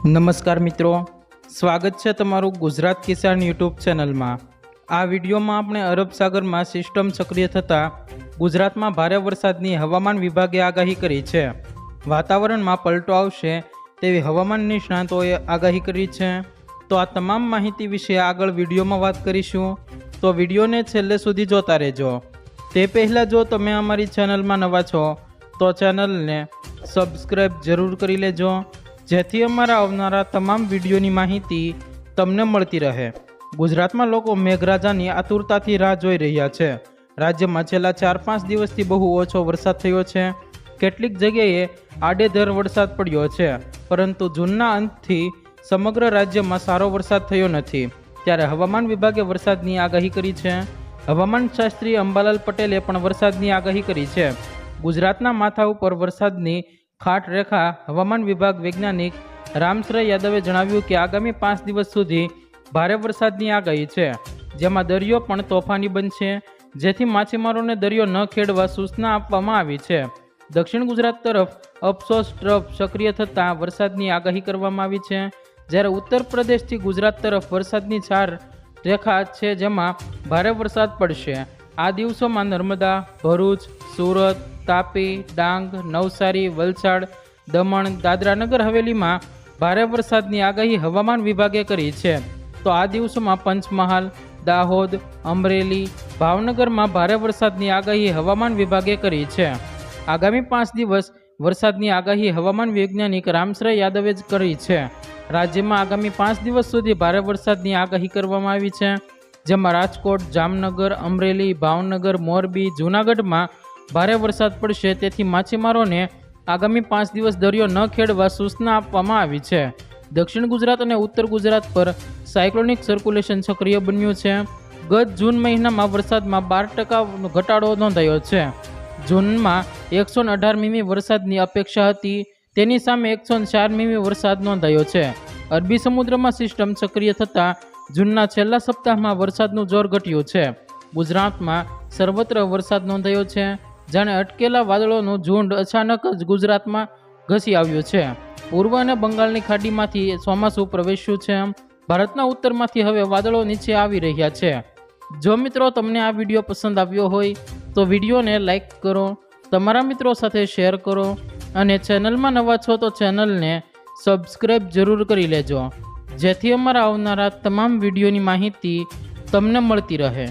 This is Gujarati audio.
નમસ્કાર મિત્રો, સ્વાગત છે તમારું ગુજરાત કિસાન યુટ્યુબ ચેનલમાં। આ વિડીયોમાં આપણે અરબ સાગરમાં સિસ્ટમ સક્રિય થતાં ગુજરાતમાં ભારે વરસાદની હવામાન વિભાગે આગાહી કરી છે। વાતાવરણમાં પલટો આવશે તેવી હવામાન નિષ્ણાતોએ આગાહી કરી છે। તો આ તમામ માહિતી વિશે આગળ વિડીયોમાં વાત કરીશું, તો વિડીયોને છેલ્લે સુધી જોતા રહેજો। તે પહેલાં જો તમે અમારી ચેનલમાં નવા છો તો ચેનલને સબસ્ક્રાઈબ જરૂર કરી લેજો, જેથી અમારા આવનારા તમામ વિડીયોની માહિતી તમને મળતી રહે। ગુજરાતમાં લોકો મેઘરાજાની આતુરતાથી રાહ જોઈ રહ્યા છે। રાજ્યમાં છેલ્લા 4-5 દિવસથી બહુ ઓછો વરસાદ થયો છે। કેટલીક જગ્યાએ આડેધડ વરસાદ પડ્યો છે, પરંતુ જૂનના અંતથી સમગ્ર રાજ્યમાં સારો વરસાદ થયો નથી। ત્યારે હવામાન વિભાગે વરસાદની આગાહી કરી છે। હવામાન શાસ્ત્રી અંબાલાલ પટેલે પણ વરસાદની આગાહી કરી છે। ગુજરાતના માથા ઉપર વરસાદની ખાટ રેખા હવામાન વિભાગ વૈજ્ઞાનિક રામસરય યાદવે જણાવ્યું કે આગામી 5 દિવસ સુધી ભારે વરસાદની આગાહી છે, જેમાં દરિયો પણ તોફાની બનશે, જેથી માછીમારોને દરિયો ન ખેડવા સૂચના આપવામાં આવી છે। દક્ષિણ ગુજરાત તરફ અપસોસ ટ્રફ સક્રિય થતાં વરસાદની આગાહી કરવામાં આવી છે, જ્યારે ઉત્તર પ્રદેશથી ગુજરાત તરફ વરસાદની ચાર રેખા છે, જેમાં ભારે વરસાદ પડશે। આ દિવસોમાં નર્મદા, ભરૂચ, સુરત, તાપી, ડાંગ, નવસારી, વલસાડ, દમણ, દાદરાનગર હવેલીમાં ભારે વરસાદની આગાહી હવામાન વિભાગે કરી છે। તો આ દિવસોમાં પંચમહાલ, દાહોદ, અમરેલી, ભાવનગરમાં ભારે વરસાદની આગાહી હવામાન વિભાગે કરી છે। આગામી 5 દિવસ વરસાદની આગાહી હવામાન વૈજ્ઞાનિક રામસરય યાદવે જ કરી છે। રાજ્યમાં આગામી 5 દિવસ સુધી ભારે વરસાદની આગાહી કરવામાં આવી છે, જેમાં રાજકોટ, જામનગર, અમરેલી, ભાવનગર, મોરબી, જૂનાગઢમાં ભારે વરસાદ પડશે, તેથી માછીમારોને આગામી 5 દિવસ દરિયો ન ખેડવા સૂચના આપવામાં આવી છે। દક્ષિણ ગુજરાત અને ઉત્તર ગુજરાત પર સાયક્લોનિક સર્ક્યુલેશન સક્રિય બન્યું છે। ગત જૂન મહિનામાં વરસાદમાં 12% ઘટાડો નોંધાયો છે। જૂનમાં 118 મીમી વરસાદની અપેક્ષા હતી, તેની સામે 104 મીમી વરસાદ નોંધાયો છે। અરબી સમુદ્રમાં સિસ્ટમ સક્રિય થતાં જૂનના છેલ્લા સપ્તાહમાં વરસાદનું જોર ઘટ્યું છે। ગુજરાતમાં સર્વત્ર વરસાદ નોંધાયો છે, જાણે અટકેલા વાદળોનું ઝુંડ અચાનક જ ગુજરાતમાં ઘસી આવ્યું છે। પૂર્વ અને બંગાળની ખાડીમાંથી ચોમાસું પ્રવેશ્યું છે। ભારતના ઉત્તરમાંથી હવે વાદળો નીચે આવી રહ્યા છે। જો મિત્રો તમને આ વિડીયો પસંદ આવ્યો હોય તો વિડીયોને લાઈક કરો, તમારા મિત્રો સાથે શેર કરો, અને ચેનલમાં નવા છો તો ચેનલને સબસ્ક્રાઈબ જરૂર કરી લેજો, જેથી અમારા આવનારા તમામ વિડીયોની માહિતી તમને મળતી રહે।